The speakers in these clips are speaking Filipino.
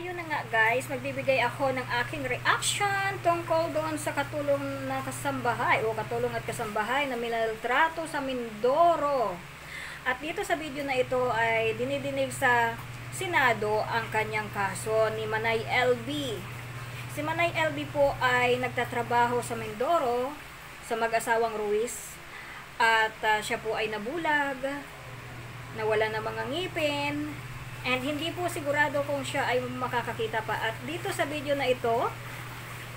ayun na nga guys, magbibigay ako ng aking reaction tungkol doon sa katulong na kasambahay o katulong at kasambahay na minaltrato sa Mindoro. At dito sa video na ito ay dinidinig sa Senado ang kanyang kaso ni Manay LB. Si Manay LB po ay nagtatrabaho sa Mindoro sa mag-asawang Ruiz at siya po ay nabulag, nawala na mga ngipin, and hindi po sigurado kung siya ay makakakita pa. At dito sa video na ito,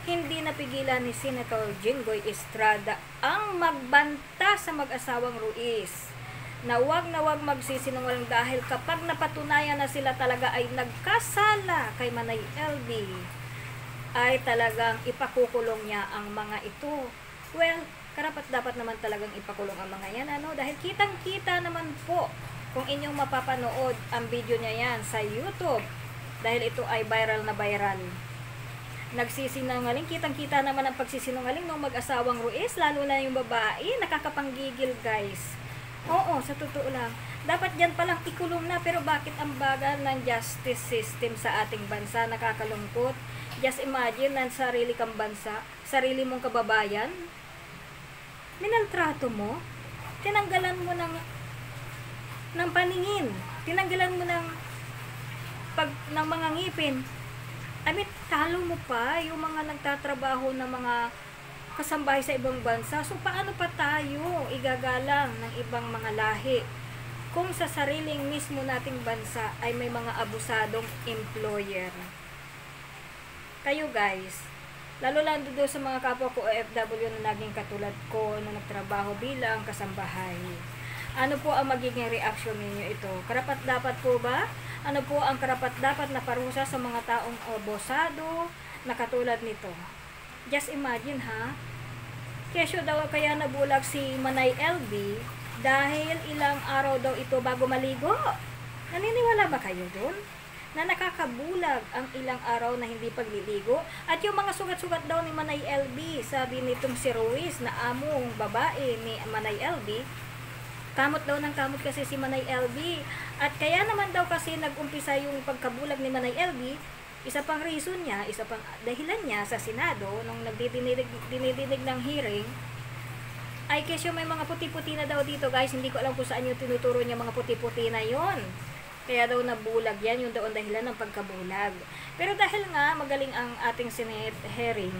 hindi napigilan ni Senator Jinggoy Estrada ang magbanta sa mag-asawang Ruiz na wag magsisinungaling dahil kapag napatunayan na sila talaga ay nagkasala kay Manay LB, ay talagang ipakukulong niya ang mga ito. Well, karapat dapat naman talagang ipakulong ang mga yan, dahil kitang-kita naman po kung inyong mapapanood ang video niya yan sa YouTube, dahil ito ay viral na viral. Nagsisinungaling, kitang-kita naman ang pagsisinungaling ng mag-asawang Ruiz, lalo na yung babae, nakakapanggigil guys. Oo, sa totoo lang. Dapat dyan palang ikulong na, pero bakit ang bagal ng justice system sa ating bansa? Nakakalungkot. Just imagine, ng sarili kang bansa, sarili mong kababayan, minaltrato mo, tinanggalan mo ng paningin, tinanggalan mo ng mga ngipin. I mean, talo mo pa yung mga nagtatrabaho na mga kasambahay sa ibang bansa. So, paano pa tayo igagalang ng ibang mga lahi kung sa sariling mismo nating bansa ay may mga abusadong employer? Kayo guys, lalo lang doon sa mga kapwa ko OFW na naging katulad ko na nagtrabaho bilang kasambahay. Ano po ang magiging reaction ninyo ito? Karapat-dapat po ba? Ano po ang karapat-dapat na parusa sa mga taong abusado na katulad nito? Just imagine ha? Kesyo daw kaya nabulag si Manay LB dahil ilang araw daw ito bago maligo. Naniniwala ba kayo dun? Na nakakabulag ang ilang araw na hindi pagliligo? At yung mga sugat-sugat daw ni Manay LB, sabi nitong si Ruiz na among babae ni Manay LB, kamot daw ng kamot kasi si Manay LB. At kaya naman daw kasi nag-umpisa yung pagkabulag ni Manay LB, isa pang reason niya, isa pang dahilan niya sa Senado nung dinidinig ng hearing, ay kasi may mga puti-puti na daw dito guys. Hindi ko alam kung saan yung tinuturo niya mga puti-puti na yon. Kaya daw nabulag yan, yung daon dahilan ng pagkabulag. Pero dahil nga magaling ang ating Senate hearing,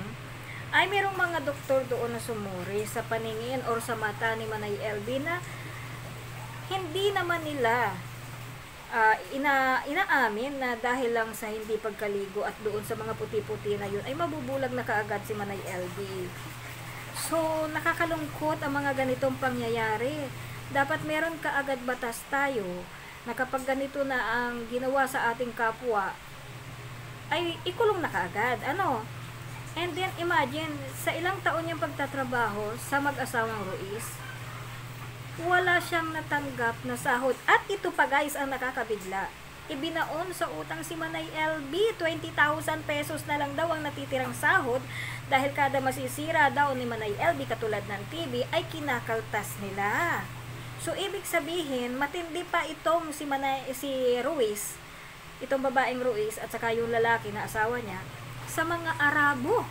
ay mayroong mga doktor doon na sumuri sa paningin or sa mata ni Manay LB na hindi naman nila inaamin na dahil lang sa hindi pagkaligo at doon sa mga puti-puti na yun ay mabubulag na kaagad si Manay LB. So, nakakalungkot ang mga ganitong pangyayari. Dapat meron kaagad batas tayo na kapag ganito na ang ginawa sa ating kapwa, ay ikulong na kaagad. And then, imagine, sa ilang taon niyang pagtatrabaho sa mag-asawang Ruiz, wala siyang natanggap na sahod. At ito pa guys ang nakakabigla. Ibinaon sa utang si Manay LB, 20,000 pesos na lang daw ang natitirang sahod dahil kada masisira daw ni Manay LB katulad ng TV ay kinakaltas nila. So, ibig sabihin, matindi pa itong si Ruiz, itong babaeng Ruiz, at saka yung lalaki na asawa niya, sa mga Arabo.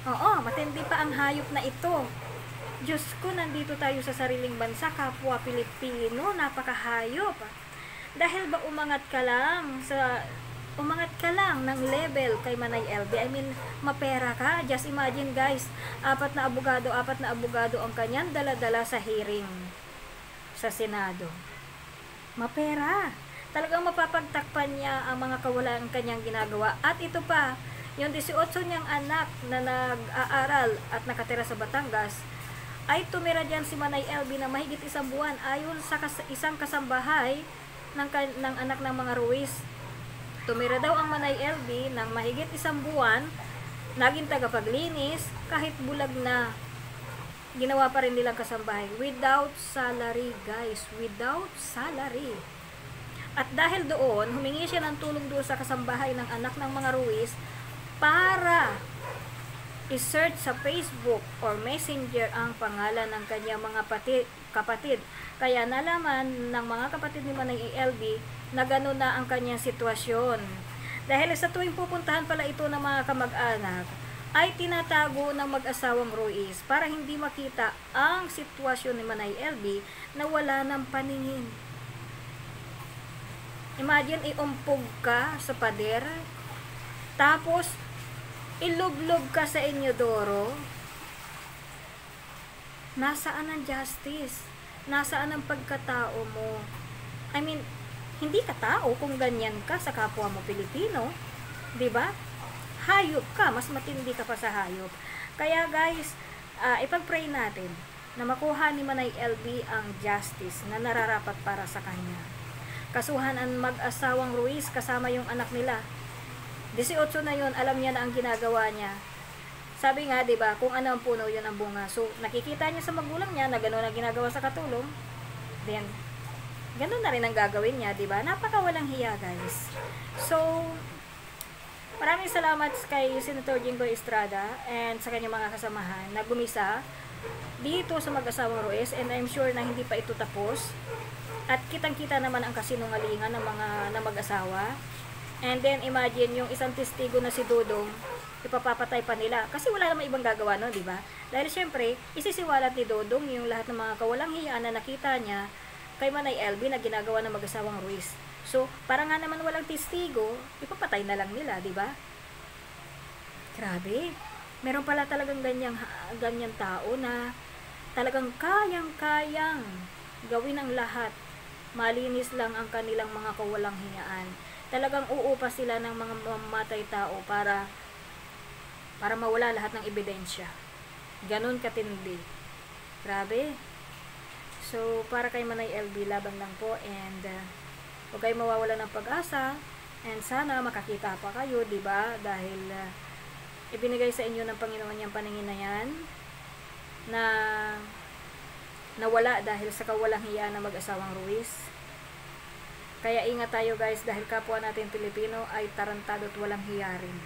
Oo, matindi pa ang hayop na ito. Diyos ko, nandito tayo sa sariling bansa, kapwa Pilipino, napakahayop. Dahil ba umangat ka lang ng level kay Manay LB, I mean, mapera ka. Just imagine guys, apat na abogado ang kanyang dala-dala sa hearing sa Senado. Mapera. Talagang mapapagtakpan niya ang mga kawalan kanyang ginagawa. At ito pa, yung 18 niyang anak na nag-aaral at nakatira sa Batangas, ay tumira dyan si Manay LB na mahigit isang buwan. Ayon sa isang kasambahay ng anak ng mga Ruiz, tumira daw ang Manay LB ng mahigit isang buwan, naging tagapaglinis, kahit bulag na, ginawa pa rin nilang kasambahay. Without salary guys, without salary. At dahil doon, humingi siya ng tulong doon sa kasambahay ng anak ng mga Ruiz para i-search sa Facebook or Messenger ang pangalan ng kanyang mga kapatid. Kaya nalaman ng mga kapatid ni Manay LB na gano'n na ang kanyang sitwasyon. Dahil sa tuwing pupuntahan pala ito ng mga kamag-anak, ay tinatago ng mag-asawang Ruiz para hindi makita ang sitwasyon ni Manay LB na wala ng paningin. Imagine, iumpog ka sa pader, tapos ilublob ka sa Inyodoro. Nasaan ang justice? Nasaan ang pagkatao mo? I mean, hindi ka tao kung ganyan ka sa kapwa mo Pilipino, 'di ba? Hayop ka, mas matindi ka pa sa hayop. Kaya guys, ipag-pray natin na makuha ni Manay LB ang justice na nararapat para sa kanya. Kasuhan ang mag-asawang Ruiz kasama yung anak nila. 18 na yun, alam niya na ang ginagawa niya. Sabi nga, 'di ba, kung ano ang puno, yun ang bunga. So, nakikita niya sa magulang niya na gano'n ang ginagawa sa katulong. Then, gano'n na rin ang gagawin niya, 'di ba? Napakawalang hiya, guys. So, maraming salamat kay Senator Jinggoy Estrada and sa kanyang mga kasamahan na gumisa dito sa mag-asawang Ruiz, and I'm sure na hindi pa ito tapos. At kitang-kita naman ang kasinungalingan ng mga mag-asawa. And then imagine yung isang testigo na si Dudong, ipapapatay pa nila kasi wala namang ibang gagawa no, 'di ba? Dahil syempre, isisiwalat ni Dudong yung lahat ng mga kawalang hiya na nakita niya kay Manay LB na ginagawa ng mag-asawang Ruiz. So, para nga naman walang testigo, ipapatay na lang nila, 'di ba? Grabe. Meron pala talagang ganyan tao na talagang kayang-kayang gawin ang lahat. Malinis lang ang kanilang mga kawalang hiyaan. Talagang uupa sila ng mga mamatay tao para mawala lahat ng ebidensya. Ganon katindi. Grabe. So, para kay Manay LB, laban lang po, and huwag kayo mawawala ng pag-asa, and sana makakita pa kayo, 'di ba? Dahil ibinigay sa inyo ng Panginoon yung paningin na yan na nawala dahil sa kawalang hiya na mag-asawang Ruiz. Kaya ingat tayo guys, dahil kapwa natin Pilipino ay tarantado at walang hiya rin.